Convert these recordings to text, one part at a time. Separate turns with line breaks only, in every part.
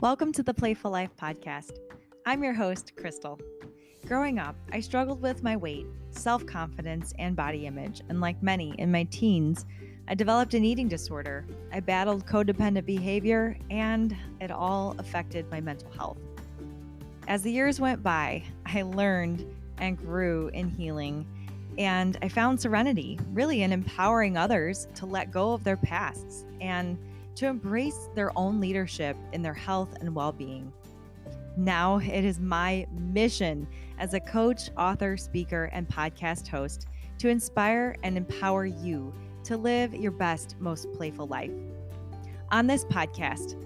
Welcome to the Playful Life Podcast. I'm your host, Crystal. Growing up, I struggled with my weight, self-confidence, and body image, and like many in my teens, I developed an eating disorder. I battled codependent behavior, and it all affected my mental health. As the years went by, I learned and grew in healing, and I found serenity, really in empowering others to let go of their pasts and to embrace their own leadership in their health and well-being. Now it is my mission as a coach, author, speaker, and podcast host to inspire and empower you to live your best, most playful life. On this podcast,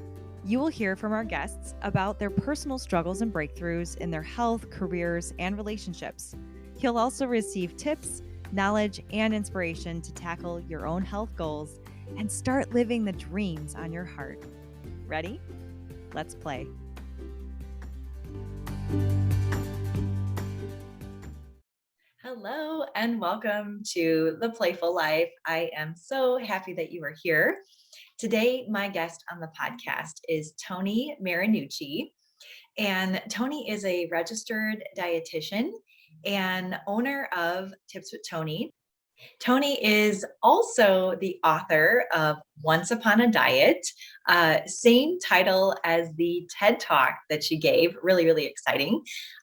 you will hear from our guests about their personal struggles and breakthroughs in their health, careers, and relationships. You'll also receive tips, knowledge, and inspiration to tackle your own health goals and start living the dreams on your heart. Ready? Let's play. Hello and welcome to The Playful Life. I am so happy that you are here. Today, my guest on the podcast is Toni Marinucci. And Toni is a registered dietitian and owner of Tips with Toni. Toni is also the author of Once Upon a Diet, same title as the TED Talk that she gave, really exciting.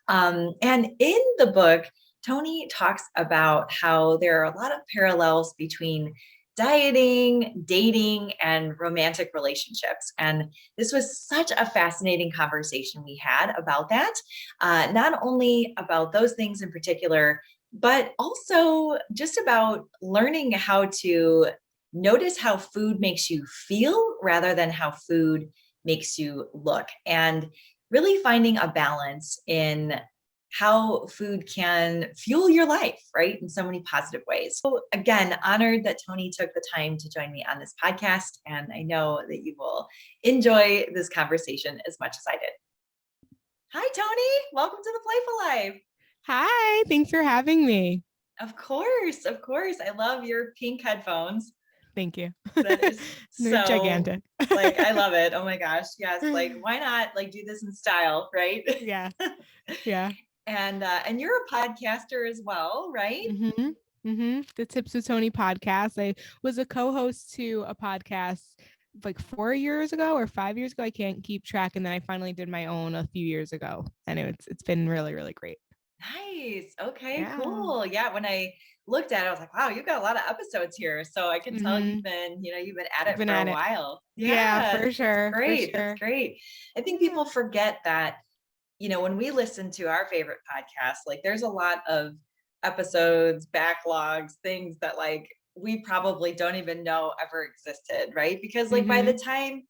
And in the book, Toni talks about how there are a lot of parallels between dieting, dating, and romantic relationships. And this was such a fascinating conversation we had about that, not only about those things in particular, but also just about learning how to notice how food makes you feel rather than how food makes you look, and really finding a balance in how food can fuel your life, right? In so many positive ways. So again, honored that Toni took the time to join me on this podcast. And I know that you will enjoy this conversation as much as I did. Hi, Toni. Welcome to the Playful Life.
Hi, thanks for having me.
Of course. I love your pink headphones.
Thank you.
That is
They're
so
gigantic.
I love it. Oh my gosh. Yes. Why not do this in style, right?
Yeah.
And you're a podcaster as well, right?
The Tips with Toni podcast. I was a co-host to a podcast 4 years ago or 5 years ago. I can't keep track. And then I finally did my own a few years ago. And it's been really great.
Nice. Okay, cool. Yeah. When I looked at it, I was like, wow, you've got a lot of episodes here. So I can tell you've been at it for a while.
Yeah, for sure.
That's great. I think people forget that, when we listen to our favorite podcasts, there's a lot of episodes, backlogs, things that we probably don't even know ever existed, right? Because by the time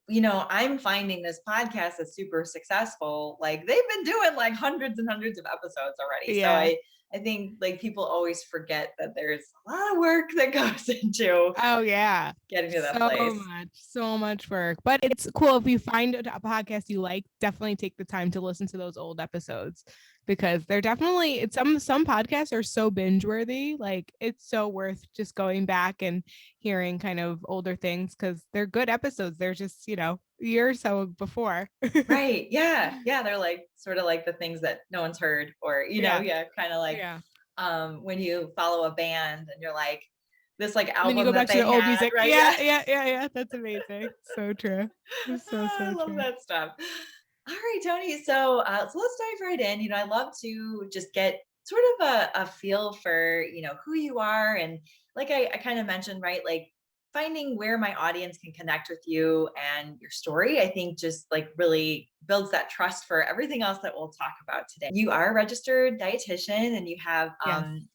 I'm finding this podcast is super successful, they've been doing hundreds and hundreds of episodes already. Yeah. So I think people always forget that there's a lot of work that goes into getting to that place.
So much work. But it's cool if you find a podcast you like, definitely take the time to listen to those old episodes, because they're definitely some podcasts are so binge worthy. It's so worth just going back and hearing kind of older things, because they're good episodes. They're just, a year or so before.
Right. Yeah. They're sort of the things that no one's heard, or, when you follow a band and you're this album,
and then you go back to the old music.
Right?
Yeah. That's amazing. So true. So
I love that stuff. All right, Toni. So let's dive right in. I love to just get sort of a feel for, who you are. And I kind of mentioned, right, finding where my audience can connect with you and your story, I think just really builds that trust for everything else that we'll talk about today. You are a registered dietitian and you have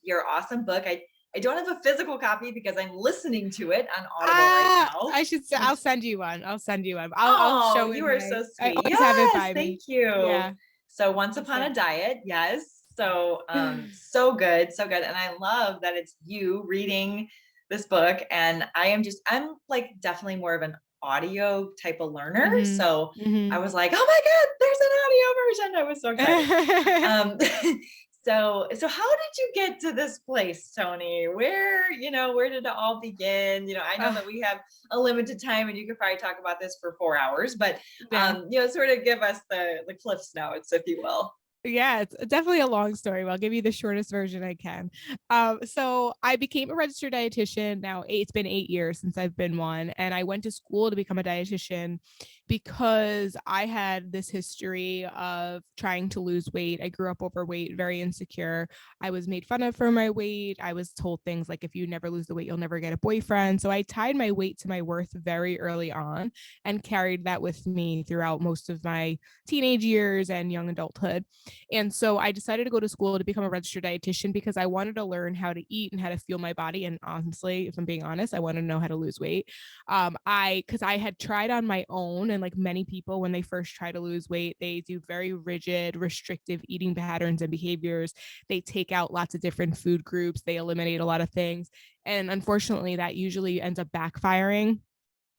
your awesome book. I don't have a physical copy because I'm listening to it on Audible right now.
I'll send you one. I'll show
you. You are so sweet.
I have it by me.
Thank you. Yeah. So Once Upon a Diet. Yes. So, so good. And I love that it's you reading this book. And I'm definitely more of an audio type of learner. So I was like, oh my God, there's an audio version. I was so excited. So how did you get to this place, Toni? Where did it all begin? I know that we have a limited time and you could probably talk about this for 4 hours, but
Yeah.
sort of give us the Cliff's Notes, if you will.
Yeah, it's definitely a long story, but I'll give you the shortest version I can. So I became a registered dietitian. Now it's been 8 years since I've been one, and I went to school to become a dietitian because I had this history of trying to lose weight. I grew up overweight, very insecure. I was made fun of for my weight. I was told things like, if you never lose the weight, you'll never get a boyfriend. So I tied my weight to my worth very early on and carried that with me throughout most of my teenage years and young adulthood. And so I decided to go to school to become a registered dietitian because I wanted to learn how to eat and how to fuel my body. And honestly, if I'm being honest, I wanted to know how to lose weight. Because I had tried on my own, and like many people, when they first try to lose weight, they do very rigid, restrictive eating patterns and behaviors. They take out lots of different food groups. They eliminate a lot of things. And unfortunately, that usually ends up backfiring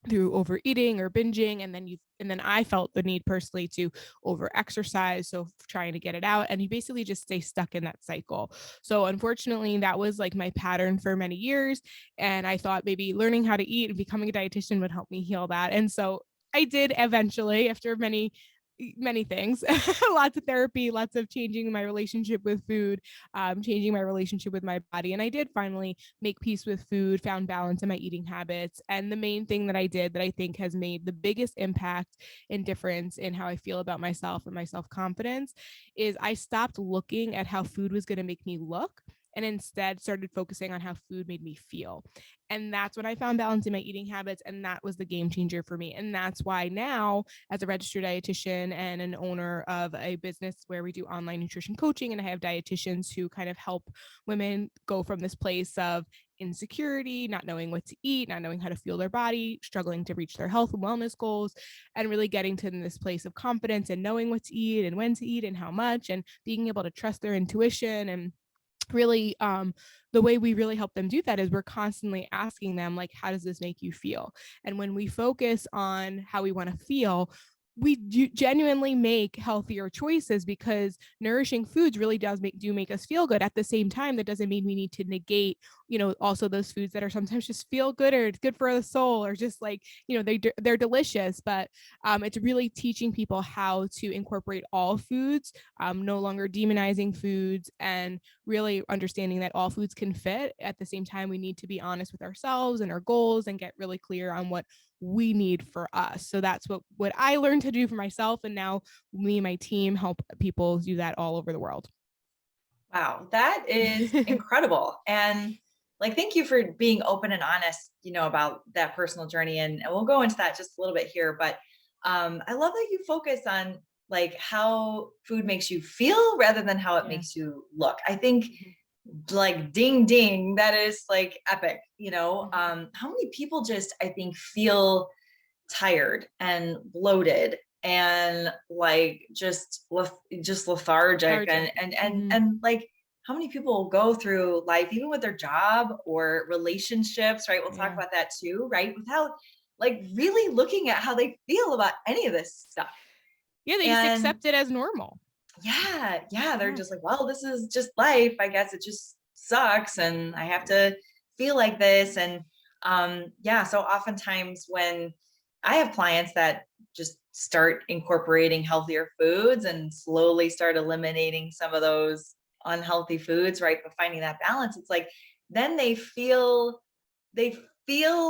through overeating or binging, and then I felt the need personally to over exercise, so trying to get it out, and you basically just stay stuck in that cycle. So unfortunately, that was like my pattern for many years, and I thought maybe learning how to eat and becoming a dietitian would help me heal that. And so I did eventually, after many things, lots of therapy, lots of changing my relationship with food, changing my relationship with my body. And I did finally make peace with food, found balance in my eating habits. And the main thing that I did that I think has made the biggest impact and difference in how I feel about myself and my self-confidence is I stopped looking at how food was going to make me look and instead started focusing on how food made me feel. And that's when I found balance in my eating habits. And that was the game changer for me. And that's why now, as a registered dietitian and an owner of a business where we do online nutrition coaching, and I have dietitians who kind of help women go from this place of insecurity, not knowing what to eat, not knowing how to fuel their body, struggling to reach their health and wellness goals, and really getting to this place of confidence and knowing what to eat and when to eat and how much, and being able to trust their intuition. And really, the way we really help them do that is we're constantly asking them, like, how does this make you feel? And when we focus on how we want to feel, we genuinely make healthier choices, because nourishing foods really does make us feel good. At the same time, that doesn't mean we need to negate, also those foods that are sometimes just feel good or it's good for the soul, or just like, they're delicious. But it's really teaching people how to incorporate all foods, no longer demonizing foods, and really understanding that all foods can fit. At the same time, we need to be honest with ourselves and our goals and get really clear on what we need for us. So that's what I learned to do for myself. And now me and my team help people do that all over the world.
Wow, that is incredible. And like, thank you for being open and honest, about that personal journey. And we'll go into that just a little bit here. But I love that you focus on like how food makes you feel rather than how it makes you look. I think like ding ding, that is like epic. How many people just, I think, feel tired and bloated and like just lethargic and like, how many people go through life even with their job or relationships, right? We'll talk about that too, right? Without like really looking at how they feel about any of this stuff.
Yeah, they just accept it as normal.
Yeah, they're just like, well, this is just life, I guess. It just sucks and I have to feel like this. And so oftentimes when I have clients that just start incorporating healthier foods and slowly start eliminating some of those unhealthy foods, right? But finding that balance, it's like, then they feel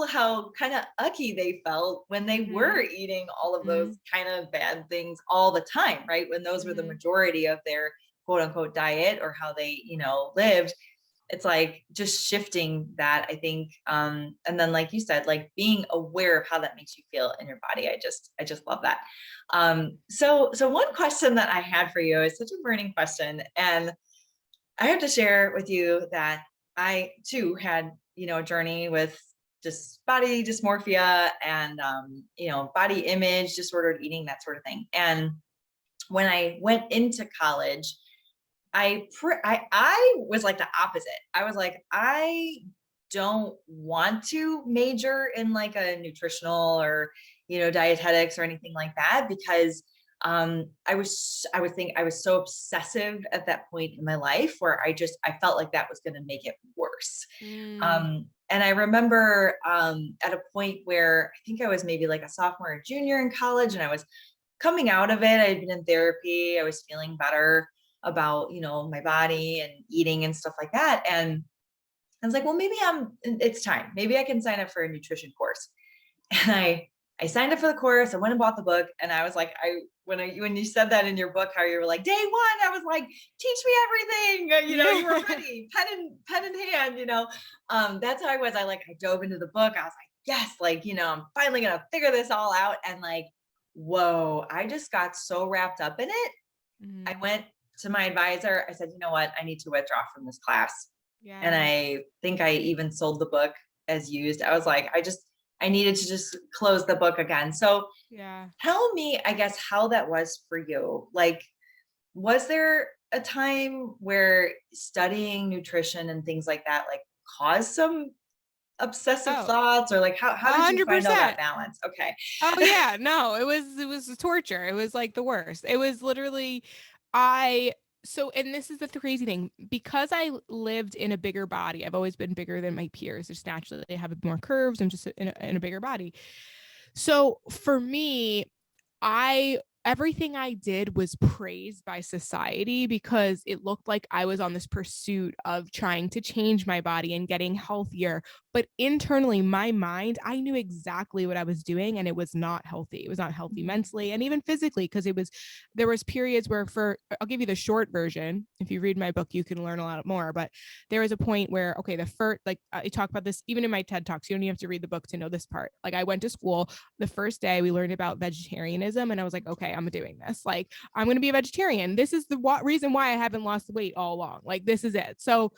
how kind of ucky they felt when they were eating all of those kind of bad things all the time, right? When those were the majority of their quote unquote diet or how they, lived. It's like just shifting that, I think. And then, like you said, like being aware of how that makes you feel in your body. I just love that. So one question that I had for you is such a burning question. And I have to share with you that I too had, a journey with just body dysmorphia and, body image, disordered eating, that sort of thing. And when I went into college, I was like the opposite. I was like, I don't want to major in like a nutritional or, dietetics or anything like that, because I was so obsessive at that point in my life where I felt like that was going to make it worse.
Mm.
And I remember at a point where I think I was maybe like a sophomore or junior in college, and I was coming out of it. I had been in therapy. I was feeling better about, my body and eating and stuff like that. And I was like, well, it's time. Maybe I can sign up for a nutrition course. And I signed up for the course. I went and bought the book. And I was like, when you said that in your book, how you were like, day one, I was like, teach me everything. You were ready, pen in hand, that's how I was. I dove into the book. I was like, yes, I'm finally going to figure this all out. And whoa, I just got so wrapped up in it. I
Mm.
went to my advisor. I said, you know what? I need to withdraw from this class. And
Yeah.
I think I even sold the book as used. I was like, I needed to just close the book again. So
Yeah.
tell me, I guess, how that was for you. Was there a time where studying nutrition and things like that, caused some obsessive
Oh,
thoughts, or how did you find all that
100%.
balance? Okay.
Oh yeah, no, it was torture. It was like the worst. It was literally I so and this is the crazy thing, because I lived in a bigger body. I've always been bigger than my peers. Just naturally they have more curves. I'm just in a bigger body. So for me, I everything I did was praised by society because it looked like I was on this pursuit of trying to change my body and getting healthier. But internally, my mind, I knew exactly what I was doing, and it was not healthy. It was not healthy
Mhm.
mentally and even physically, because there was periods where I'll give you the short version. If you read my book, you can learn a lot more. But there was a point where, okay, the first, I talk about this even in my TED Talks. You don't even have to read the book to know this part. Like, I went to school. The first day we learned about vegetarianism, and I was like, okay, I'm doing this. Like, I'm going to be a vegetarian. This is the reason why I haven't lost weight all along. Like, this is it. So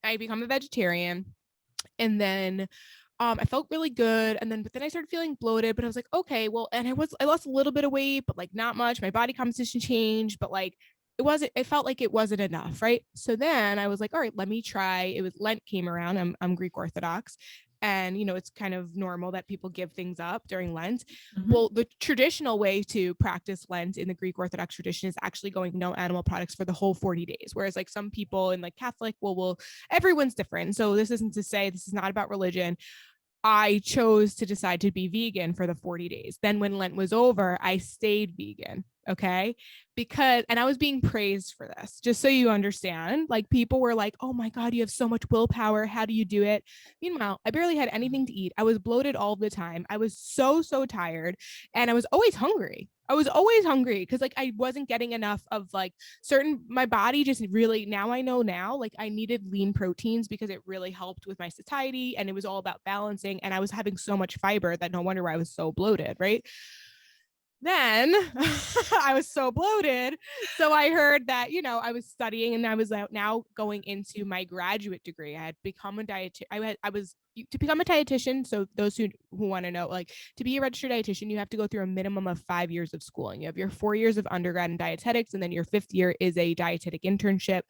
I become a vegetarian, and then I felt really good. But then I started feeling bloated, but I was like, okay, well, and I lost a little bit of weight, but like not much. My body composition changed, but like it felt like it wasn't enough. Right. So then I was like, all right, let me try. It was Lent came around. I'm Greek Orthodox. And, it's kind of normal that people give things up during Lent.
Mhm.
Well, the traditional way to practice Lent in the Greek Orthodox tradition is actually going no animal products for the whole 40 days. Whereas like some people in like Catholic, well, everyone's different. So this isn't to say this is not about religion. I chose to decide to be vegan for the 40 days. Then when Lent was over, I stayed vegan. Okay. And I was being praised for this, just so you understand. Like, people were like, oh my God, you have so much willpower. How do you do it? Meanwhile, I barely had anything to eat. I was bloated all the time. I was so tired, and I was always hungry. Because like I wasn't getting enough of like my body just really, now I know now, like I needed lean proteins because it really helped with my satiety, and it was all about balancing, and I was having so much fiber that no wonder why I was so bloated, right? Then I was so bloated. So I heard that, I was studying, and I was now going into my graduate degree. I had become a dietitian. I was to become a dietitian. So those who want to know, like, to be a registered dietitian, you have to go through a minimum of 5 years of schooling. You have your 4 years of undergrad in dietetics, and then your 5th year is a dietetic internship,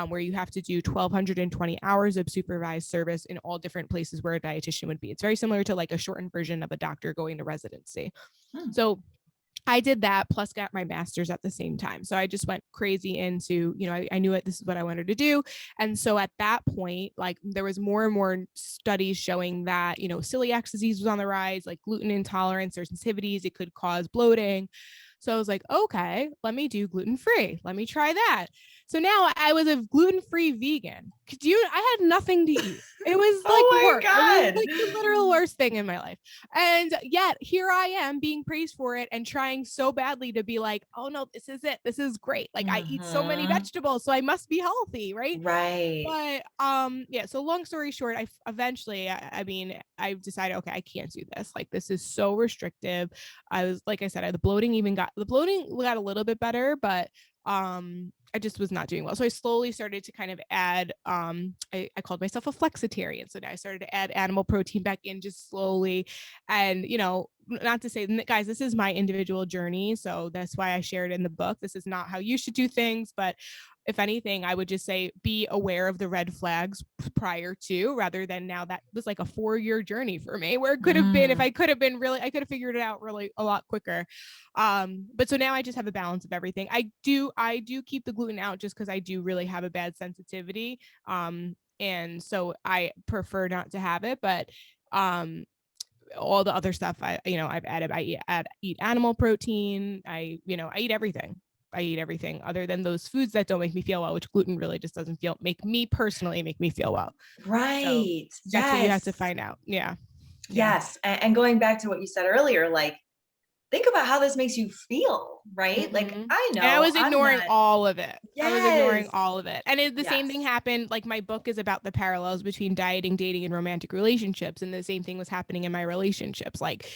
where you have to do 1,220 hours of supervised service in all different places where a dietitian would be. It's very similar to like a shortened version of a doctor going to residency.
Hmm.
So I did that, plus got my master's at the same time. So I just went crazy into, I knew this is what I wanted to do. And so at that point, like, there was more and more studies showing that, celiac disease was on the rise, like gluten intolerance or sensitivities, it could cause bloating. So I was like, okay, let me do gluten-free. Let me try that. So now I was a gluten-free vegan. I had nothing to eat. It was like
Oh
work.
my
It was
God.
like the literal worst thing in my life. And yet here I am being praised for it and trying so badly to be like, oh no, this is it. This is great. Like, I eat so many
Mhm.
vegetables, so I must be healthy, right?
Right.
But yeah, so long story short, I eventually, I mean, I decided, okay, I can't do this. Like, this is so restrictive. I was, like I said, the bloating got a little bit better, but I just was not doing well. So I slowly started to kind of add, I called myself a flexitarian. So now I started to add animal protein back in, just slowly. And, not to say, guys, this is my individual journey. So that's why I shared in the book. This is not how you should do things, but if anything, I would just say be aware of the red flags prior to, rather than now. That was like a 4-year journey for me, where it could have been, if I could have been really, I could have figured it out really a lot quicker. But so now I just have a balance of everything. I do keep the gluten out just because I do really have a bad sensitivity. And so I prefer not to have it, but all the other stuff I've added. I eat animal protein. I eat everything. I eat everything other than those foods that don't make me feel well, which gluten really just doesn't make me feel well.
Right.
So that's what you have to find out. Yeah.
Yes. And going back to what you said earlier, like, think about how this makes you feel, right?
Mm-hmm.
Like, I know.
And I was ignoring
not...
all of it.
Yes.
I was ignoring all of it. And the same
Yes.
thing happened. Like, my book is about the parallels between dieting, dating, and romantic relationships. And the same thing was happening in my relationships. Like,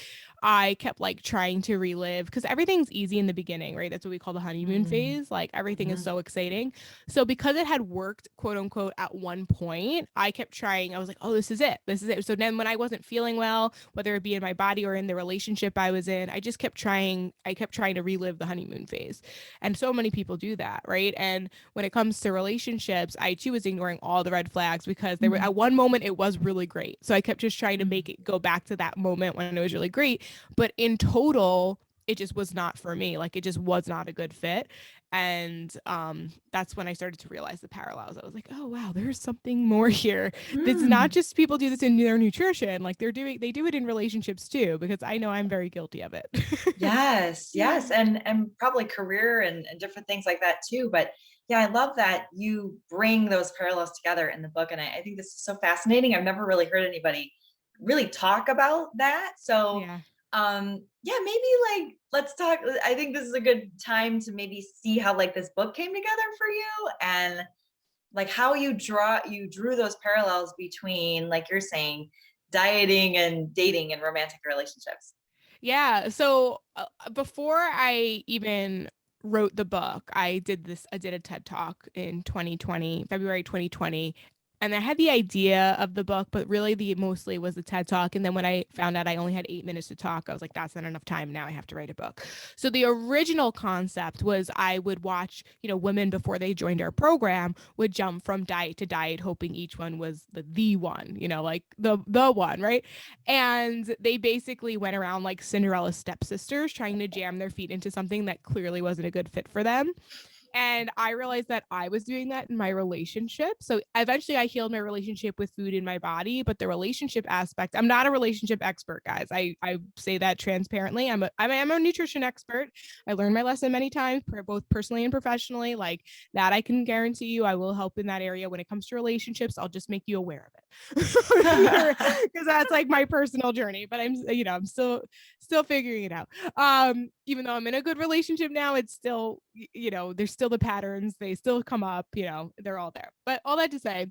I kept like trying to relive, because everything's easy in the beginning, right? That's what we call the honeymoon phase. Like, everything is so exciting. So because it had worked, quote unquote, at one point, I kept trying. I was like, oh, this is it. This is it. So then when I wasn't feeling well, whether it be in my body or in the relationship I was in, I just kept trying. I kept trying to relive the honeymoon phase. And so many people do that, right? And when it comes to relationships, I too was ignoring all the red flags, because there were, at one moment it was really great. So I kept just trying to make it go back to that moment when it was really great. But in total, it just was not for me. Like, it just was not a good fit. And that's when I started to realize the parallels. I was like, oh wow, there's something more here. It's not just people do this in their nutrition. Like, they do it in relationships too, because I know I'm very guilty of it.
Yes. And probably career and different things like that too. But yeah, I love that you bring those parallels together in the book. And I think this is so fascinating. I've never really heard anybody really talk about that. So
Yeah.
yeah, maybe like, let's talk. I think this is a good time to maybe see how like this book came together for you, and like how you drew those parallels between, like you're saying, dieting and dating and romantic relationships.
Yeah. So before I even wrote the book, I did a TED Talk in 2020, February 2020. And I had the idea of the book, but really mostly was the TED Talk. And then when I found out I only had 8 minutes to talk, I was like, that's not enough time. Now I have to write a book. So the original concept was I would watch, women before they joined our program would jump from diet to diet, hoping each one was the one, like the one, right? And they basically went around like Cinderella stepsisters, trying to jam their feet into something that clearly wasn't a good fit for them. And I realized that I was doing that in my relationship. So eventually I healed my relationship with food in my body, but the relationship aspect, I'm not a relationship expert, guys. I say that transparently. I'm a nutrition expert. I learned my lesson many times, both personally and professionally. Like, that I can guarantee you I will help in that area. When it comes to relationships, I'll just make you aware of it. Because that's like my personal journey, but I'm still figuring it out. Even though I'm in a good relationship now, it's still, there's still the patterns, they still come up, they're all there. But all that to say,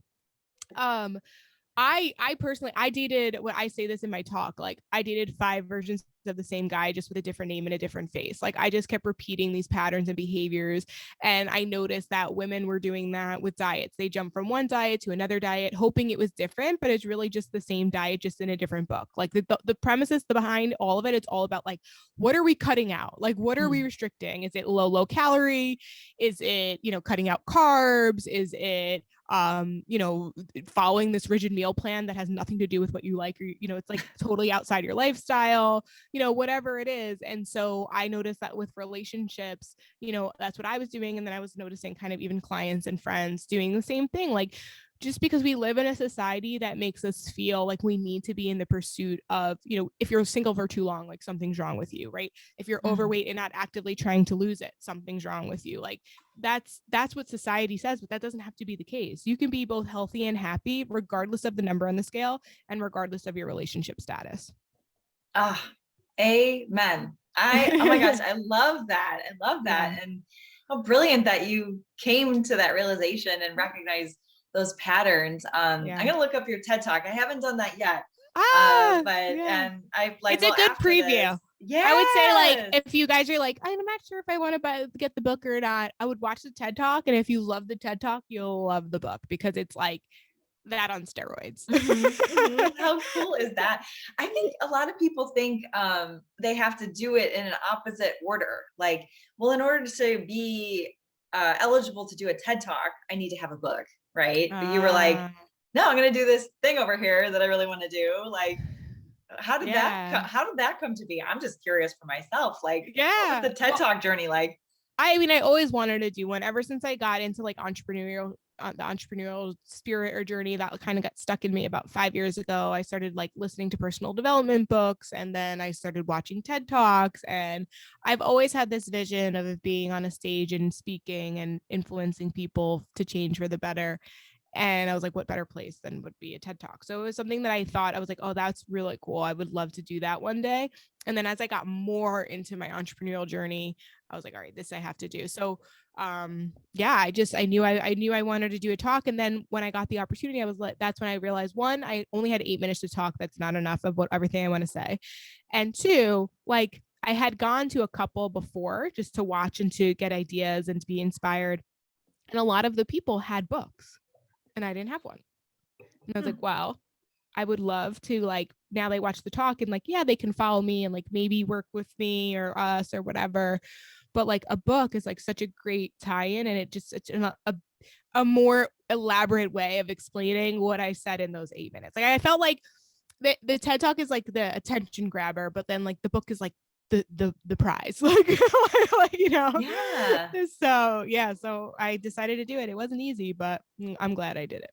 I personally, I dated, when I say this in my talk, like, I dated 5 versions of the same guy, just with a different name and a different face. Like, I just kept repeating these patterns and behaviors. And I noticed that women were doing that with diets. They jump from one diet to another diet, hoping it was different, but it's really just the same diet, just in a different book. Like, the premises behind all of it, it's all about like, what are we cutting out? Like, what are we restricting? Is it low calorie? Is it, cutting out carbs? Is it following this rigid meal plan that has nothing to do with what you like, or it's like totally outside your lifestyle, whatever it is. And so I noticed that with relationships, that's what I was doing. And then I was noticing kind of even clients and friends doing the same thing. Like, just because we live in a society that makes us feel like we need to be in the pursuit of, if you're single for too long, like, something's wrong with you, right? If you're overweight and not actively trying to lose it, something's wrong with you. Like, that's what society says, but that doesn't have to be the case. You can be both healthy and happy regardless of the number on the scale and regardless of your relationship status.
Amen. Oh my gosh, I love that.
Yeah.
And how brilliant that you came to that realization and recognized those patterns. I'm gonna look up your TED Talk. I haven't done that yet. And I like,
it's a good preview.
Yeah,
I would say, like, if you guys are like, I'm not sure if I want to get the book or not, I would watch the TED Talk. And if you love the TED Talk, you'll love the book, because it's like that on steroids.
How cool is that? I think a lot of people think they have to do it in an opposite order. Like, well, in order to be eligible to do a TED Talk, I need to have a book, right? But you were like, no, I'm going to do this thing over here that I really want to do. Like, how did that come to be? I'm just curious for myself. Like, what was the TED Talk journey like?
I mean, I always wanted to do one ever since I got into like the entrepreneurial spirit or journey that kind of got stuck in me about 5 years ago. I started like listening to personal development books, and then I started watching TED Talks, and I've always had this vision of being on a stage and speaking and influencing people to change for the better. And I was like, what better place than would be a TED Talk? So it was something that I thought, I was like, oh, that's really cool. I would love to do that one day. And then as I got more into my entrepreneurial journey, I was like, all right, this I have to do. So I knew I wanted to do a talk. And then when I got the opportunity, I was like, that's when I realized, one, I only had 8 minutes to talk. That's not enough of everything I want to say. And two, like I had gone to a couple before just to watch and to get ideas and to be inspired. And a lot of the people had books, and I didn't have one. And I was like, wow, I would love to, like, now they watch the talk and like, yeah, they can follow me and like maybe work with me or us or whatever. But like a book is like such a great tie-in, and it's a more elaborate way of explaining what I said in those 8 minutes. Like I felt like the TED Talk is like the attention grabber, but then like the book is like the prize, like
Yeah.
So I decided to do it. It wasn't easy, but I'm glad I did it.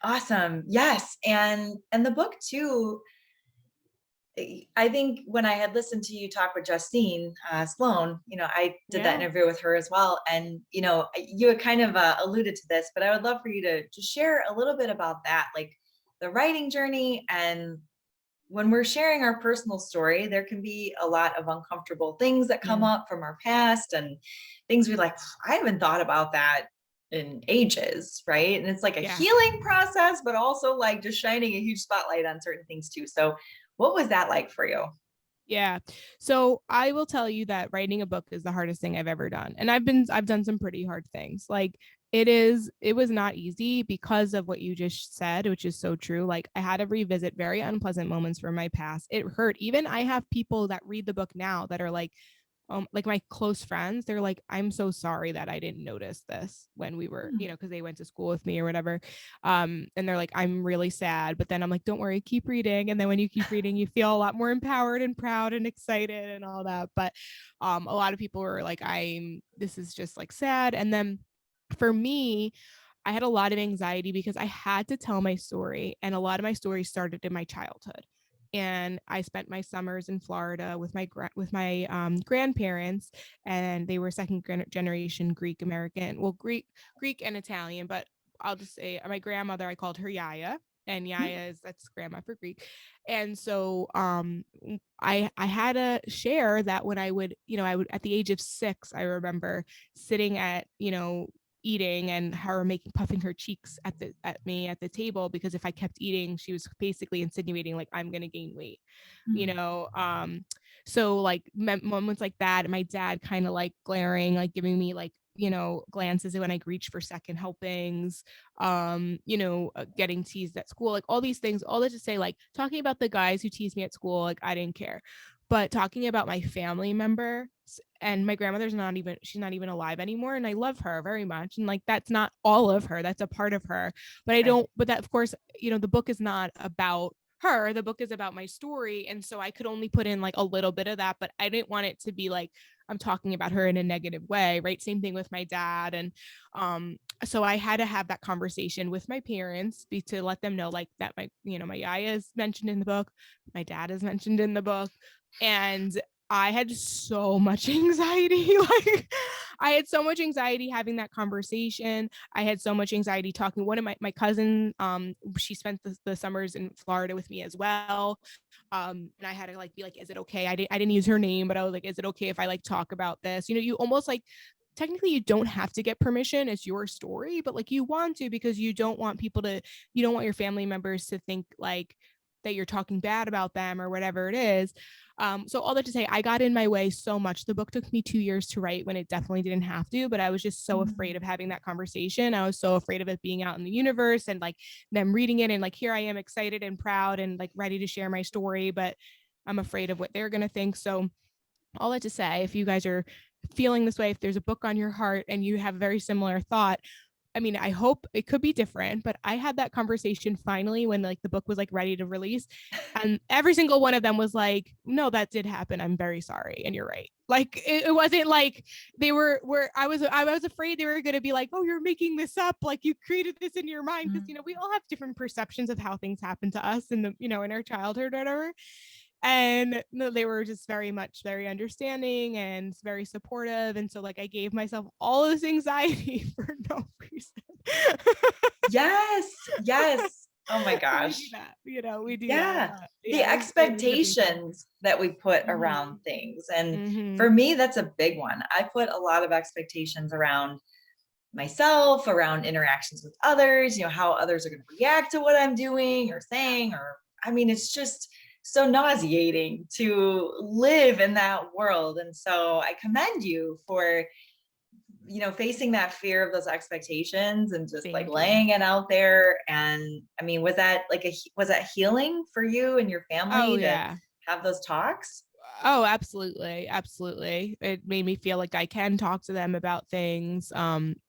Awesome. Yes. And the book too, I think when I had listened to you talk with Justine Sloan, I did that interview with her as well. And, you had kind of alluded to this, but I would love for you to just share a little bit about that, like the writing journey. And when we're sharing our personal story, there can be a lot of uncomfortable things that come up from our past and things we like, I haven't thought about that in ages, right? And it's like a healing process, but also like just shining a huge spotlight on certain things too. So what was that like for you?
Yeah. So I will tell you that writing a book is the hardest thing I've ever done. And I've done some pretty hard things. Like it was not easy because of what you just said, which is so true. Like I had to revisit very unpleasant moments from my past. It hurt. Even I have people that read the book now that are like my close friends, they're like, I'm so sorry that I didn't notice this when we were, because they went to school with me or whatever. And they're like, I'm really sad. But then I'm like, don't worry, keep reading. And then when you keep reading, you feel a lot more empowered and proud and excited and all that. But a lot of people were like, this is just like sad. And then for me, I had a lot of anxiety because I had to tell my story. And a lot of my story started in my childhood. And I spent my summers in Florida with my grandparents, and they were second generation Greek American, well, Greek and Italian, but I'll just say my grandmother, I called her Yaya, and Yaya that's grandma for Greek. And so I had to share that when I would at the age of 6, I remember sitting at eating and her puffing her cheeks at me at the table, because if I kept eating, she was basically insinuating like I'm gonna gain weight. So like moments like that, and my dad kind of like glaring, like giving me like glances when I reach for second helpings, getting teased at school, like all these things, all that to say, like talking about the guys who teased me at school, like I didn't care. But talking about my family member, and my grandmother's she's not even alive anymore, and I love her very much, and like that's not all of her, that's a part of her, but but that, of course, the book is not about her, the book is about my story, and so I could only put in like a little bit of that, but I didn't want it to be like I'm talking about her in a negative way, right? Same thing with my dad. And so I had to have that conversation with my parents to let them know like that my Yaya is mentioned in the book, my dad is mentioned in the book. And I had so much anxiety. Like I had so much anxiety having that conversation. I had so much anxiety talking. One of my cousin, she spent the summers in Florida with me as well. And I had to like be like, is it okay? I didn't use her name, but I was like, is it okay if I like talk about this? You almost like, technically you don't have to get permission. It's your story, but like you want to, because you don't want your family members to think like that you're talking bad about them or whatever it is. So all that to say, I got in my way so much. The book took me 2 years to write when it definitely didn't have to, but I was just so afraid of having that conversation. I was so afraid of it being out in the universe and like them reading it. And like, here I am excited and proud and like ready to share my story, but I'm afraid of what they're going to think. So all that to say, if you guys are feeling this way, if there's a book on your heart and you have a very similar thought, I mean, I hope it could be different, but I had that conversation finally when like the book was like ready to release, and every single one of them was like, no, that did happen. I'm very sorry. And you're right. Like, it wasn't like they were I was afraid they were going to be like, oh, you're making this up. Like you created this in your mind. Cause we all have different perceptions of how things happen to us in the, in our childhood or whatever. And they were just very understanding and very supportive. And so like I gave myself all this anxiety for no reason.
Yes. Oh my gosh.
We do that.
The expectations that we put around things. And for me, that's a big one. I put a lot of expectations around myself, around interactions with others, how others are going to react to what I'm doing or saying, it's just so nauseating to live in that world. And so I commend you for, facing that fear of those expectations and just laying it out there. And was that was that healing for you and your family to have those talks?
Oh, absolutely. Absolutely. It made me feel like I can talk to them about things.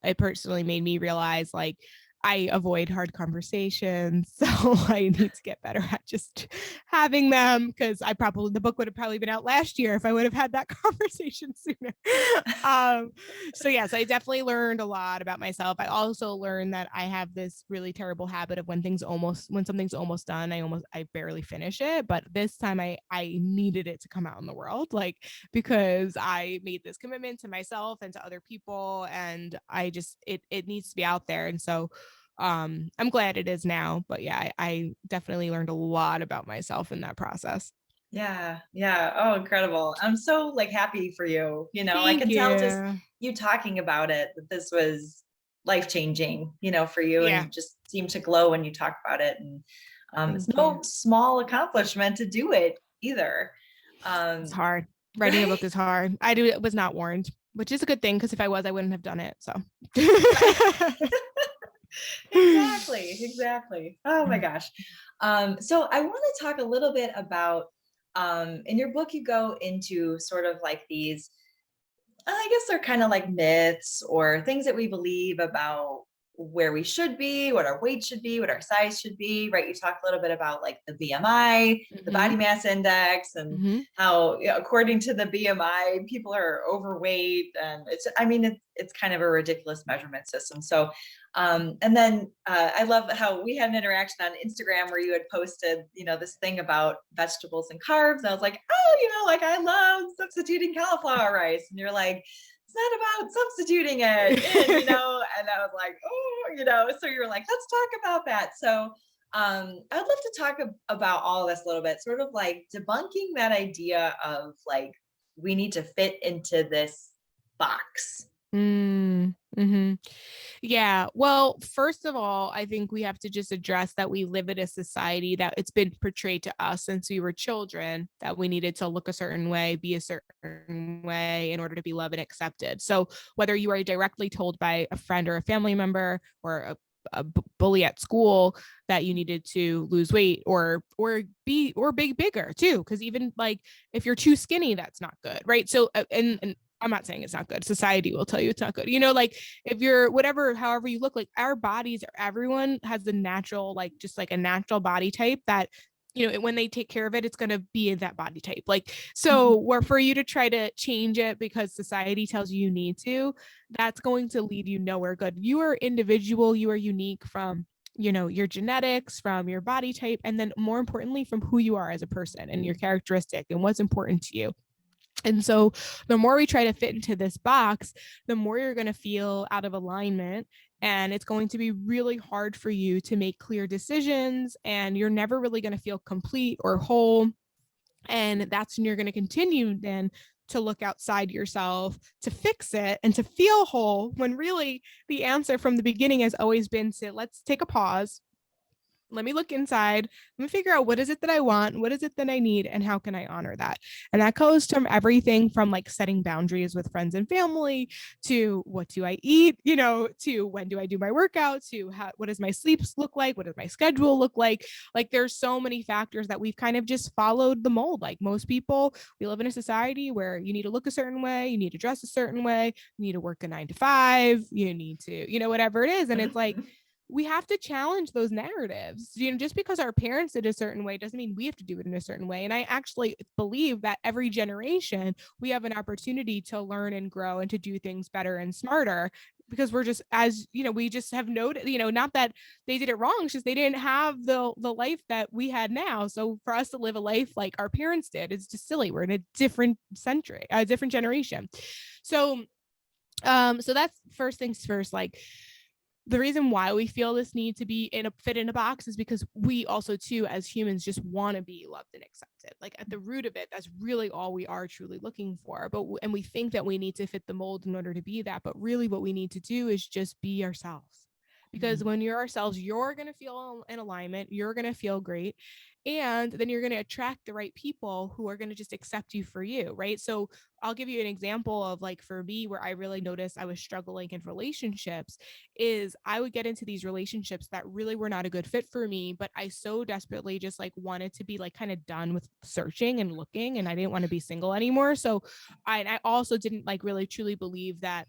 It personally made me realize like I avoid hard conversations. So I need to get better at just having them, because the book would have probably been out last year if I would have had that conversation sooner. So yes, I definitely learned a lot about myself. I also learned that I have this really terrible habit of when something's almost done, I barely finish it. But this time I needed it to come out in the world, like, because I made this commitment to myself and to other people, and I just, it needs to be out there. And so I'm glad it is now, but I definitely learned a lot about myself in that process.
Yeah. Oh, incredible. I'm so happy for you. I can tell just you talking about it that this was life-changing, for you, and you just seem to glow when you talk about it. And it's no small accomplishment to do it either.
It's hard. Writing a book is hard. I was not warned, which is a good thing, because if I was, I wouldn't have done it. So
Exactly. Oh my gosh. So I want to talk a little bit about, in your book, you go into sort of like these, I guess they're kind of like myths or things that we believe about where we should be, what our weight should be, what our size should be, right? You talk a little bit about like the BMI, the body mass index, and how, according to the BMI, people are overweight. And it's kind of a ridiculous measurement system. So, and then I love how we had an interaction on Instagram where you had posted, this thing about vegetables and carbs. And I was like, oh, I love substituting cauliflower rice. And you're like, it's not about substituting it, and I was like, oh, so you're like, let's talk about that. So I'd love to talk about all this a little bit, sort of like debunking that idea of like, we need to fit into this box.
Yeah. Well, first of all, I think we have to just address that we live in a society that it's been portrayed to us since we were children that we needed to look a certain way, be a certain way in order to be loved and accepted. So whether you are directly told by a friend or a family member or a bully at school that you needed to lose weight or be bigger too, because even like if you're too skinny, that's not good, right? So and I'm not saying it's not good. Society will tell you it's not good. Like if you're however you look, like our bodies, everyone has the natural, like just like a natural body type that, when they take care of it, it's going to be in that body type. Like, so where for you to try to change it because society tells you need to, that's going to lead you nowhere good. You are individual. You are unique from, your genetics, from your body type, and then more importantly, from who you are as a person and your characteristic and what's important to you. And so the more we try to fit into this box, the more you're going to feel out of alignment, and it's going to be really hard for you to make clear decisions, and you're never really going to feel complete or whole. And that's when you're going to continue then to look outside yourself to fix it and to feel whole, when really the answer from the beginning has always been to let's take a pause. let me look inside. Let me figure out what is it that I want? What is it that I need? And how can I honor that? And that goes from everything from like setting boundaries with friends and family to what do I eat, to when do I do my workout, to what does my sleep look like? What does my schedule look like? Like there's so many factors that we've kind of just followed the mold. Like most people, we live in a society where you need to look a certain way, you need to dress a certain way, you need to work a 9 to 5, you need to, whatever it is. And it's like, we have to challenge those narratives. Just because our parents did a certain way doesn't mean we have to do it in a certain way. And I actually believe that every generation, we have an opportunity to learn and grow and to do things better and smarter, because we're just, as we just have noted, not that they did it wrong, it's just they didn't have the life that we had now. So for us to live a life like our parents did, it's just silly. We're in a different century, a different generation. So that's first things first. Like, the reason why we feel this need to be fit in a box is because we also too, as humans, just want to be loved and accepted. Like at the root of it, that's really all we are truly looking for. And we think that we need to fit the mold in order to be that. But really what we need to do is just be ourselves. Because when you're ourselves, you're going to feel in alignment. You're going to feel great. And then you're going to attract the right people who are going to just accept you for you. Right. So I'll give you an example of like for me, where I really noticed I was struggling in relationships is I would get into these relationships that really were not a good fit for me, but I so desperately just like wanted to be like kind of done with searching and looking, and I didn't want to be single anymore. So I also didn't like really truly believe that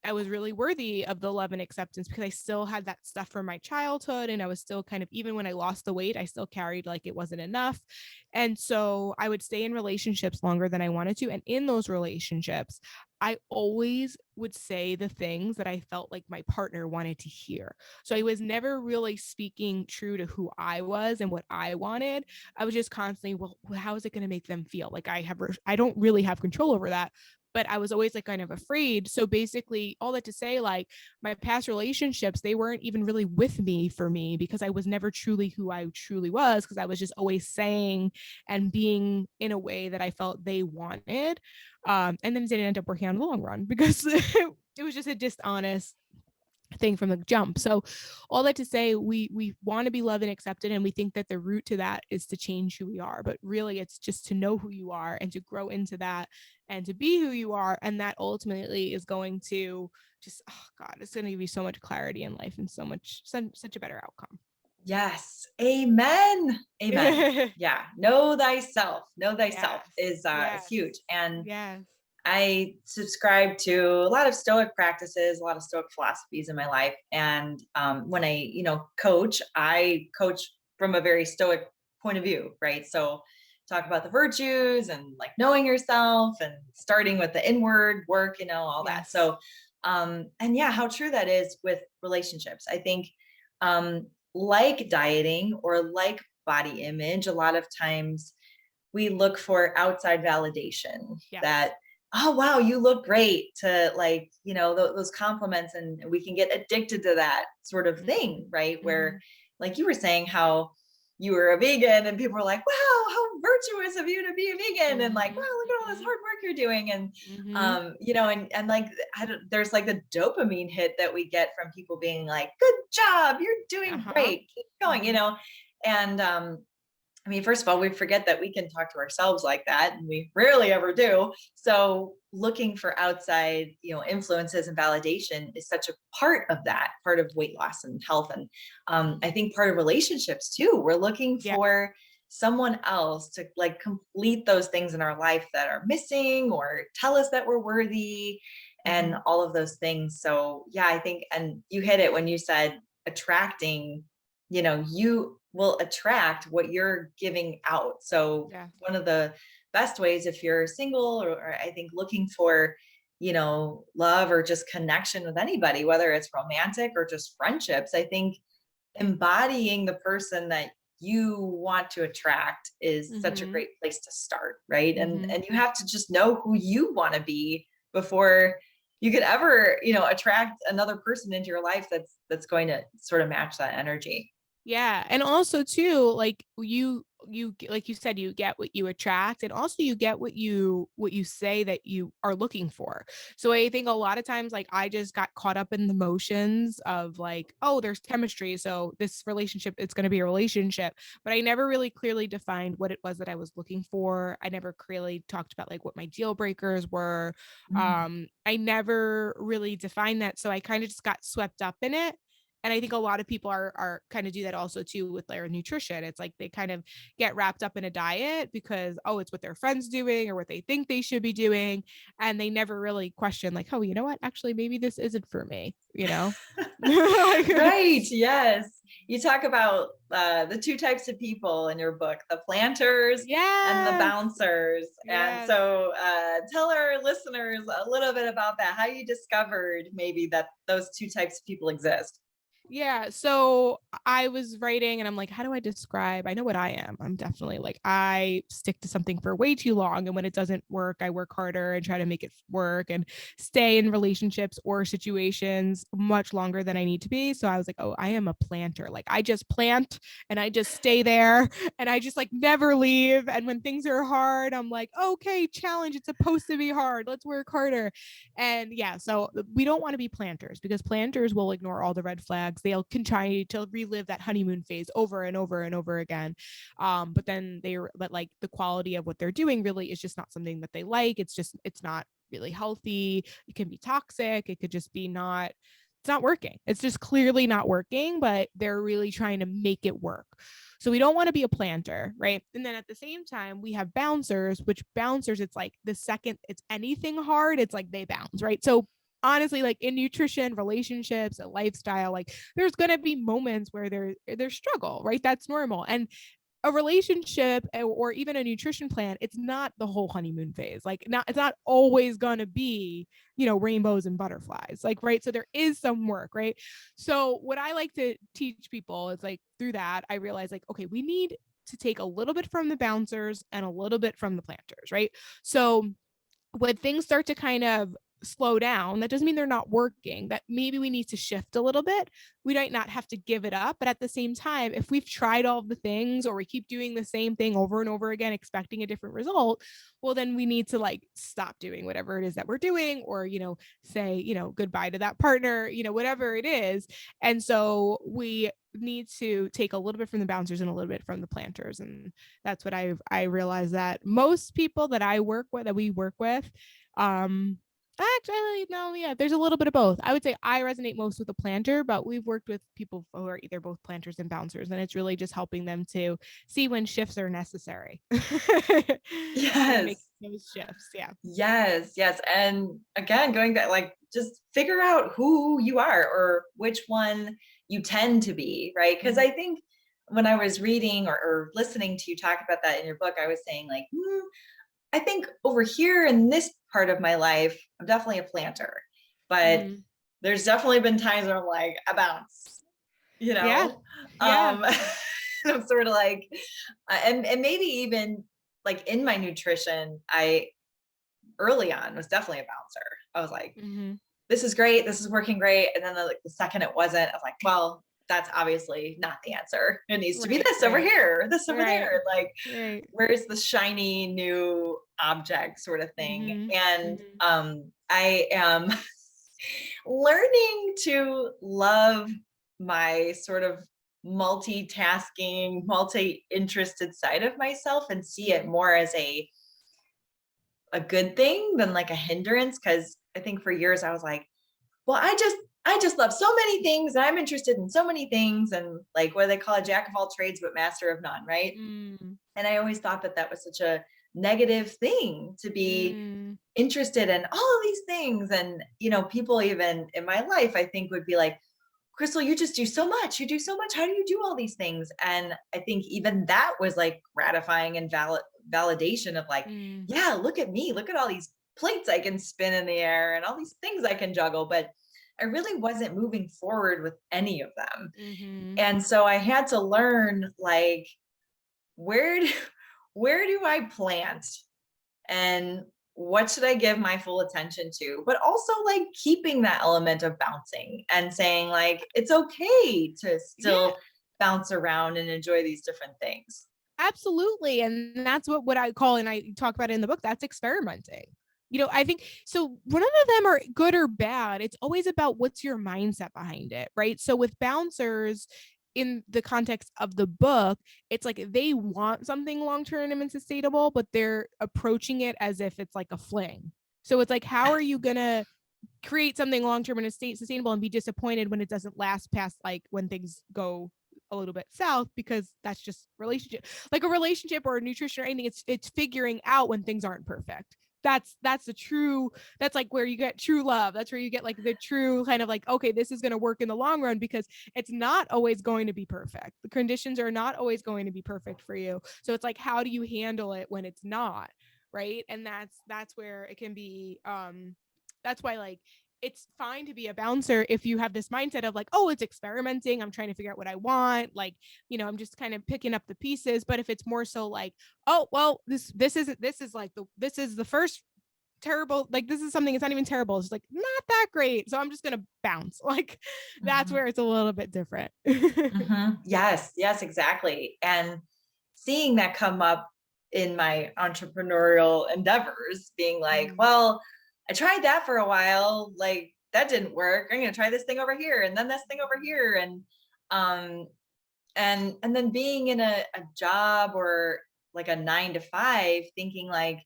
I was really worthy of the love and acceptance, because I still had that stuff from my childhood. And I was still kind of, even when I lost the weight, I still carried like it wasn't enough. And so I would stay in relationships longer than I wanted to. And in those relationships, I always would say the things that I felt like my partner wanted to hear. So I was never really speaking true to who I was and what I wanted. I was just constantly, well, how is it going to make them feel? Like I don't really have control over that. But I was always like kind of afraid. So basically all that to say, like my past relationships, they weren't even really with me for me, because I was never truly who I truly was, because I was just always saying and being in a way that I felt they wanted. And then it didn't end up working out in the long run, because it was just a dishonest thing from the jump. So all that to say, we want to be loved and accepted, and we think that the root to that is to change who we are, but really it's just to know who you are and to grow into that and to be who you are. And that ultimately is going to just, oh God, it's going to give you so much clarity in life and such a better outcome.
Yes. Amen. Amen. Yeah. Know thyself. Know thyself is huge. And
yes.
I subscribe to a lot of Stoic practices, a lot of Stoic philosophies in my life. And when I coach from a very Stoic point of view, right? So talk about the virtues and like knowing yourself and starting with the inward work, all that. So, and yeah, how true that is with relationships. I think like dieting or like body image, a lot of times we look for outside validation that, oh, wow, you look great, to like, those compliments, and we can get addicted to that sort of thing, right? Where like you were saying how you were a vegan and people were like, wow, how virtuous of you to be a vegan. And like, wow, look at all this hard work you're doing. And, and like, there's like the dopamine hit that we get from people being like, good job, you're doing great, keep going, and, I mean, first of all, we forget that we can talk to ourselves like that, and we rarely ever do. So looking for outside, influences and validation is such a part of that, part of weight loss and health. And I think part of relationships too, we're looking for someone else to like complete those things in our life that are missing, or tell us that we're worthy, and all of those things. So yeah, I think, and you hit it when you said attracting, you will attract what you're giving out. So one of the best ways, if you're single, or I think looking for, love or just connection with anybody, whether it's romantic or just friendships, I think embodying the person that you want to attract is such a great place to start. Right. And you have to just know who you want to be before you could ever, attract another person into your life that's going to sort of match that energy.
Yeah. And also too, like you like you said, you get what you attract, and also you get what you say that you are looking for. So I think a lot of times, like, I just got caught up in the motions of like, oh, there's chemistry, so this relationship, it's going to be a relationship. But I never really clearly defined what it was that I was looking for. I never clearly talked about like what my deal breakers were.
Mm.
I never really defined that, so I kind of just got swept up in it. And I think a lot of people are kind of do that also too with their nutrition. It's like they kind of get wrapped up in a diet because, oh, it's what their friends doing or what they think they should be doing, and they never really question like, oh, you know what, actually maybe this isn't for me,
Right. Yes. You talk about the two types of people in your book, the planters and the
Yes.
bouncers. And
Yes.
so tell our listeners a little bit about that, how you discovered maybe that those two types of people exist.
Yeah. So I was writing and I'm like, how do I describe? I know what I am. I'm definitely like, I stick to something for way too long. And when it doesn't work, I work harder and try to make it work and stay in relationships or situations much longer than I need to be. So I was like, oh, I am a planter. Like, I just plant and I just stay there and I just like never leave. And when things are hard, I'm like, okay, challenge. It's supposed to be hard. Let's work harder. And yeah, so we don't want to be planters because planters will ignore all the red flags. They'll can try to relive that honeymoon phase over and over and over again. But then but like the quality of what they're doing really is just not something that they like. It's not really healthy. It can be toxic. It could just be not, it's not working. It's just clearly not working, but they're really trying to make it work. So we don't want to be a planter, right? And then at the same time, we have bouncers, which bouncers, it's like the second it's anything hard, it's like they bounce, right? So honestly, like in nutrition, relationships, a lifestyle, like there's going to be moments where there's struggle, right? That's normal. And a relationship or even a nutrition plan, it's not the whole honeymoon phase. Like, not, it's not always going to be, rainbows and butterflies, like, right? So there is some work, right? So what I like to teach people is like, through that, I realize like, okay, we need to take a little bit from the bouncers and a little bit from the planters, right? So when things start to kind of slow down, that doesn't mean they're not working, that maybe we need to shift a little bit. We might not have to give it up, but at the same time, if we've tried all the things or we keep doing the same thing over and over again expecting a different result, well, then we need to like stop doing whatever it is that we're doing, or say goodbye to that partner, whatever it is. And so we need to take a little bit from the bouncers and a little bit from the planters. And that's what I realized, that most people that we work with, actually, no, yeah, there's a little bit of both. I would say I resonate most with a planter, but we've worked with people who are either both planters and bouncers, and it's really just helping them to see when shifts are necessary and make
Yes.
those shifts. Yeah.
Yes. Yes. And again, going back, like just figure out who you are or which one you tend to be, right? Because
Mhm.
I think when I was reading or listening to you talk about that in your book, I was saying like, I think over here in this part of my life, I'm definitely a planter, but
Mhm.
there's definitely been times where I'm like, I bounce, you
Yeah.
know?
Yeah.
Um, I'm sort of like, and maybe even like in my nutrition, I early on was definitely a bouncer. I was like,
Mhm.
this is great. This is working great. And then like the second it wasn't, I was like, well, that's obviously not the answer. It needs to be
Right.
this over
Right.
here, this over
Right.
there. Like,
Right.
where's the shiny new object sort of thing?
Mhm.
And
Mhm.
I am learning to love my sort of multitasking, multi-interested side of myself and see it
Mhm.
more as a good thing than like a hindrance. Cause I think for years I was like, well, I just love so many things. And I'm interested in so many things. And like what do they call a jack of all trades, but master of none. Right.
Mm.
And I always thought that that was such a negative thing to be
Mm.
interested in all of these things. And, people even in my life, I think would be like, Crystal, you just do so much. You do so much. How do you do all these things? And I think even that was like gratifying and validation of like,
Mm.
yeah, look at me. Look at all these plates I can spin in the air and all these things I can juggle. But I really wasn't moving forward with any of them.
Mhm.
And so I had to learn like, where do, where do I plant and what should I give my full attention to? But also like keeping that element of bouncing and saying like it's okay to
Yeah.
still bounce around and enjoy these different things.
Absolutely. And that's what I call, and I talk about it in the book, that's experimenting. I think so. None of them are good or bad. It's always about what's your mindset behind it, right? So with bouncers, in the context of the book, it's like they want something long-term and sustainable, but they're approaching it as if it's like a fling. So it's like, how are you going to create something long-term and sustainable and be disappointed when it doesn't last past like when things go a little bit south, because that's just relationship, like a relationship or a nutrition or anything. It's figuring out when things aren't perfect. That's the true, that's like where you get true love. That's where you get like the true kind of like, okay, this is going to work in the long run, because it's not always going to be perfect. The conditions are not always going to be perfect for you. So it's like, how do you handle it when it's not? Right. And that's where it can be, that's why like it's fine to be a bouncer if you have this mindset of like, oh, it's experimenting, I'm trying to figure out what I want, like, I'm just kind of picking up the pieces. But if it's more so like, oh, well, this is the first terrible, like this is something, it's not even terrible, it's like not that great, so I'm just gonna bounce, like that's where it's a little bit different.
Yes, exactly. And seeing that come up in my entrepreneurial endeavors, being like, well, I tried that for a while, like that didn't work, I'm going to try this thing over here and then this thing over here. Um and then being in a job or like a 9 to 5, thinking like,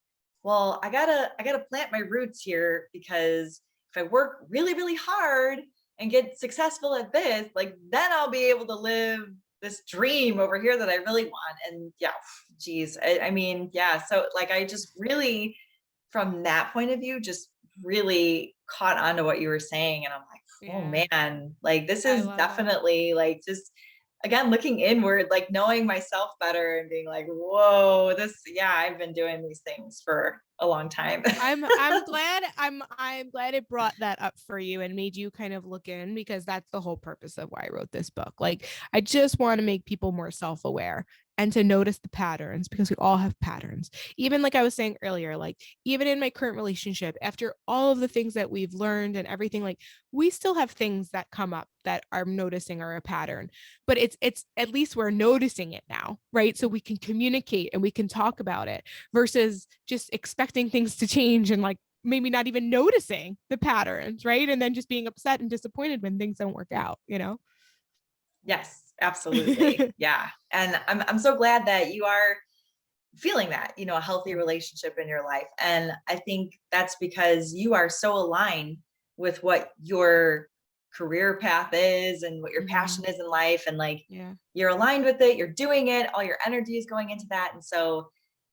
well, I gotta plant my roots here, because if I work really, really hard and get successful at this, like then I'll be able to live this dream over here that I really want. And yeah, geez, I mean, yeah. So like, I just really, from that point of view, just really caught on to what you were saying. And I'm like, oh
Yeah,
man, like this
I
is
love it.
definitely like just, again, looking inward, like knowing myself better and being like, whoa, yeah, I've been doing these things for a long time.
I'm glad it brought that up for you and made you kind of look in, because that's the whole purpose of why I wrote this book. Like, I just want to make people more self-aware and to notice the patterns, because we all have patterns. Even like I was saying earlier, like even in my current relationship, after all of the things that we've learned and everything, like we still have things that come up that I'm noticing are a pattern. But it's at least we're noticing it now, right? So we can communicate and we can talk about it, versus just expecting things to change and like maybe not even noticing the patterns, right? And then just being upset and disappointed when things don't work out.
Yes, absolutely. Yeah. And I'm so glad that you are feeling that, a healthy relationship in your life. And I think that's because you are so aligned with what your career path is and what your passion is in life. And like,
Yeah.
you're aligned with it, you're doing it, all your energy is going into that. And so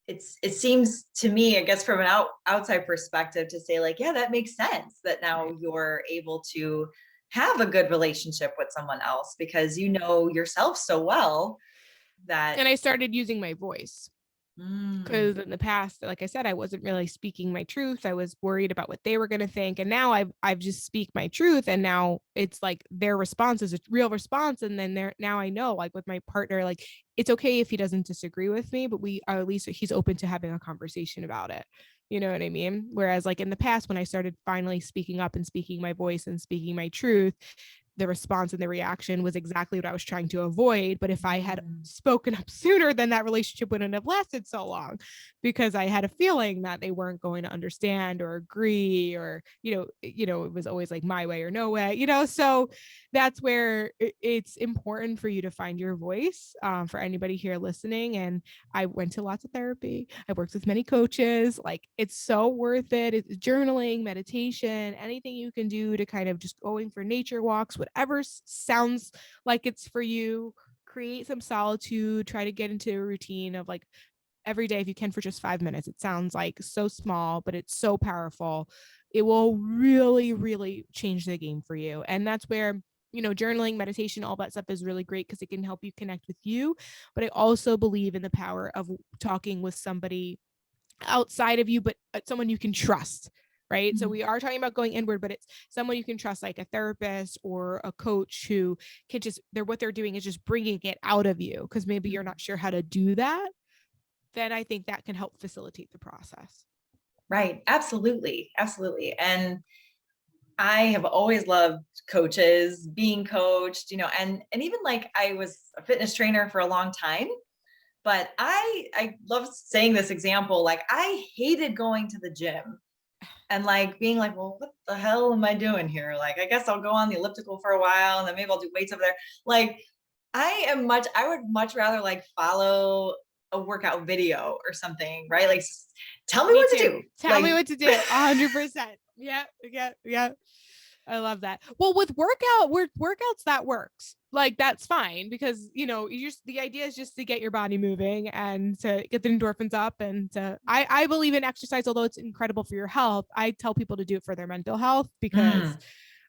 it seems to me, I guess, from an outside perspective, to say like, yeah, that makes sense that now
Right.
you're able to have a good relationship with someone else, because you know yourself so well that
And I started using my voice,
mm,
because in the past, like I said, I wasn't really speaking my truth. I was worried about what they were going to think. And now I've just speak my truth. And now it's like their response is a real response. And then now I know, like with my partner, like it's okay if he doesn't disagree with me, but we are, at least he's open to having a conversation about it. You know what I mean? Whereas like in the past, when I started finally speaking up and speaking my voice and speaking my truth, the response and the reaction was exactly what I was trying to avoid. But if I had spoken up sooner, then that relationship wouldn't have lasted so long, because I had a feeling that they weren't going to understand or agree, or, it was always like my way or no way. So that's where it's important for you to find your voice, for anybody here listening. And I went to lots of therapy. I worked with many coaches. Like it's so worth it. It's journaling, meditation, anything you can do to kind of just going for nature walks, whatever sounds like it's for you. Create some solitude, try to get into a routine of like every day if you can for just 5 minutes. It sounds like so small, but it's so powerful. It will really, really change the game for you. And that's where journaling, meditation, all that stuff is really great, because it can help you connect with you. But I also believe in the power of talking with somebody outside of you, but someone you can trust. Right. So we are talking about going inward, but it's someone you can trust, like a therapist or a coach, who can what they're doing is just bringing it out of you, because maybe you're not sure how to do that. Then I think that can help facilitate the process.
right. Absolutely. Absolutely. And I have always loved coaches, being coached, and even like I was a fitness trainer for a long time, but I love saying this example. Like I hated going to the gym and like being like, well, what the hell am I doing here? Like, I guess I'll go on the elliptical for a while and then maybe I'll do weights over there. Like I would much rather like follow a workout video or something, right? Like tell me
Me
what to
too.
do.
Tell me what to do. 100%. Yeah. Yeah. Yeah. I love that. Well, with workouts, that works. Like that's fine because the idea is just to get your body moving and to get the endorphins up. And I believe in exercise, although it's incredible for your health. I tell people to do it for their mental health because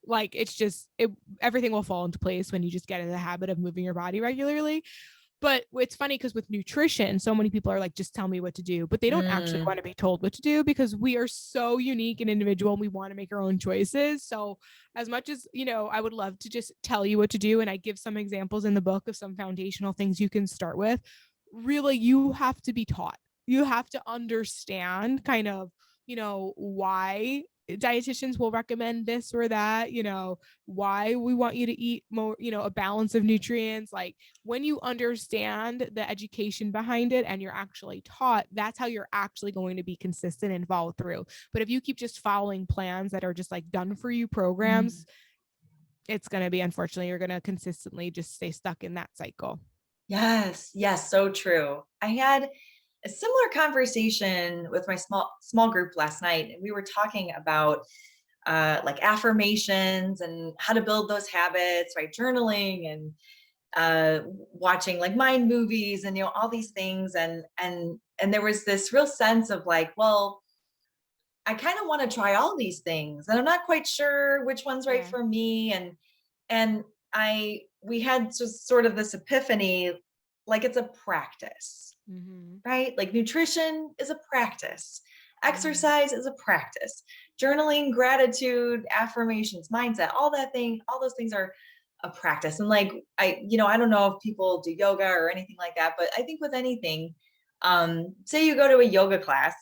like it's just everything will fall into place when you just get in the habit of moving your body regularly. But it's funny because with nutrition, so many people are like, just tell me what to do, but they don't actually want to be told what to do because we are so unique and individual and we want to make our own choices. So as much as, I would love to just tell you what to do. And I give some examples in the book of some foundational things you can start with. Really, you have to be taught. You have to understand kind of, why dietitians will recommend this or that, why we want you to eat more, a balance of nutrients. Like when you understand the education behind it and you're actually taught, that's how you're actually going to be consistent and follow through. But if you keep just following plans that are just like done for you programs, it's going to be, unfortunately, you're going to consistently just stay stuck in that cycle.
Yes. Yes. So true. I had a similar conversation with my small group last night, and we were talking about like affirmations and how to build those habits, right? Journaling and watching like mind movies and all these things, and there was this real sense of like, well, I kind of want to try all these things, and I'm not quite sure which one's right for me, and we had just sort of this epiphany, like it's a practice. Right? Like nutrition is a practice. Exercise is a practice. Journaling, gratitude, affirmations, mindset, all those things are a practice. And like, I don't know if people do yoga or anything like that, but I think with anything, say you go to a yoga class,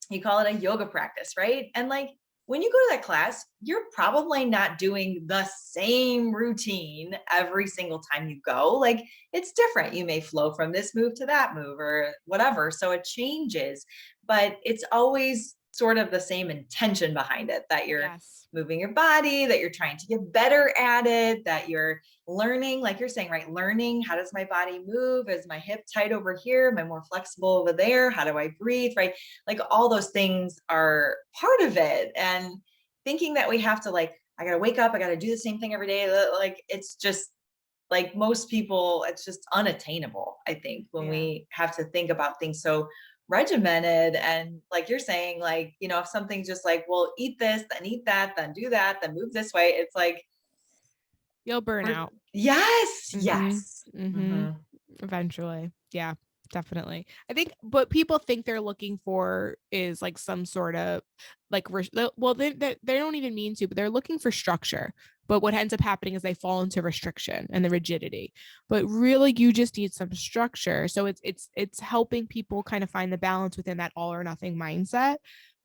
you call it a yoga practice, right? And like, when you go to that class, you're probably not doing the same routine every single time you go. Like it's different. You may flow from this move to that move or whatever. So it changes, but it's always sort of the same intention behind it, that you're moving your body, that you're trying to get better at it, that you're learning, like you're saying, right? Learning, how does my body move? Is my hip tight over here? Am I more flexible over there? How do I breathe? Right? Like all those things are part of it. And thinking that we have to like, I got to wake up, I got to do the same thing every day. Like, it's just like most people, it's just unattainable, I think, when we have to think about things so regimented. And like you're saying, like, if something's just like, well, eat this, then eat that, then do that, then move this way, it's like,
you'll burn out.
Yes. Yes.
Eventually. Yeah, definitely. I think what people think they're looking for is like some sort of like, well, they don't even mean to, but they're looking for structure. But what ends up happening is they fall into restriction and the rigidity. But really, you just need some structure. So it's helping people kind of find the balance within that all or nothing mindset.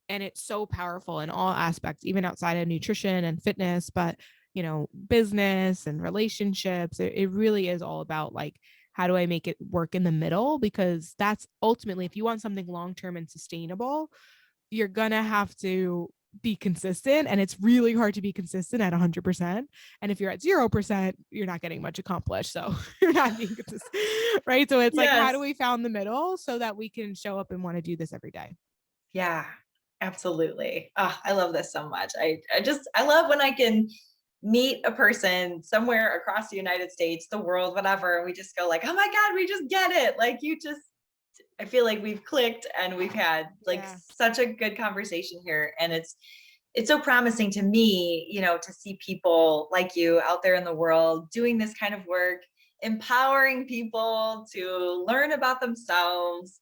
And it's so powerful in all aspects, even outside of nutrition and fitness, but business and relationships. It really is all about like, how do I make it work in the middle? Because that's ultimately, if you want something long-term and sustainable, you're going to have to be consistent. And it's really hard to be consistent at 100%. And if you're at 0%, you're not getting much accomplished. So you're not being consistent, right? So it's like, how do we find the middle so that we can show up and want to do this every day?
Yeah, absolutely. Oh, I love this so much. I love when I can meet a person somewhere across the United States, the world, whatever. And we just go like, oh my God, we just get it. Like I feel like we've clicked and we've had like such a good conversation here. And it's so promising to me, to see people like you out there in the world doing this kind of work, empowering people to learn about themselves,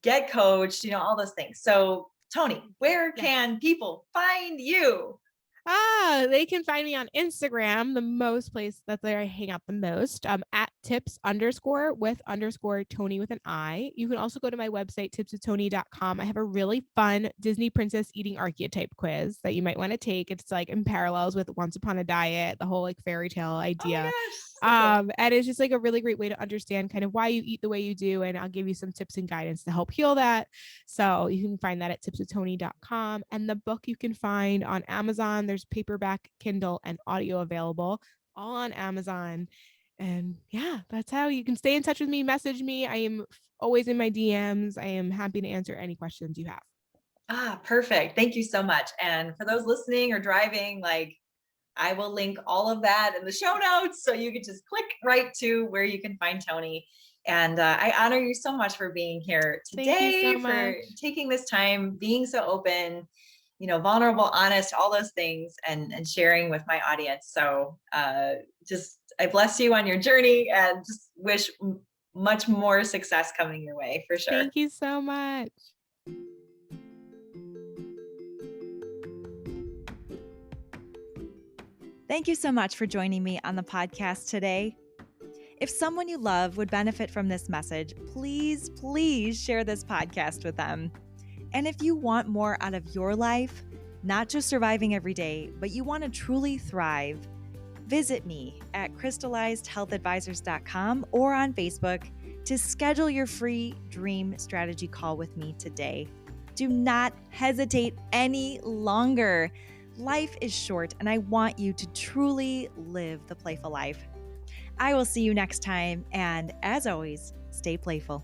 get coached, all those things. So Toni, where can people find you?
They can find me on Instagram, the most place that's where I hang out the most, at tips_with_Toni with an I. You can also go to my website, tipswithtoni.com. I have a really fun Disney princess eating archetype quiz that you might want to take. It's like in parallels with Once Upon a Diet, the whole like fairy tale
Oh
idea.
my gosh. So cool.
And it's just like a really great way to understand kind of why you eat the way you do. And I'll give you some tips and guidance to help heal that. So you can find that at tipswithtoni.com. And the book you can find on Amazon. There's paperback, Kindle, and audio available, all on Amazon. And yeah, that's how you can stay in touch with me. Message me. I am always in my DMs. I am happy to answer any questions you have.
Perfect. Thank you so much. And for those listening or driving, like, I will link all of that in the show notes, so you can just click right to where you can find Toni. And I honor you so much for being here today, for taking this time, being so open, vulnerable, honest, all those things, and sharing with my audience. So just, I bless you on your journey and just wish much more success coming your way, for sure.
Thank you so much.
Thank you so much for joining me on the podcast today. If someone you love would benefit from this message, please, please share this podcast with them. And if you want more out of your life, not just surviving every day, but you want to truly thrive, visit me at krystalizedhealthadvisors.com or on Facebook to schedule your free dream strategy call with me today. Do not hesitate any longer. Life is short, and I want you to truly live the playful life. I will see you next time, and as always, stay playful.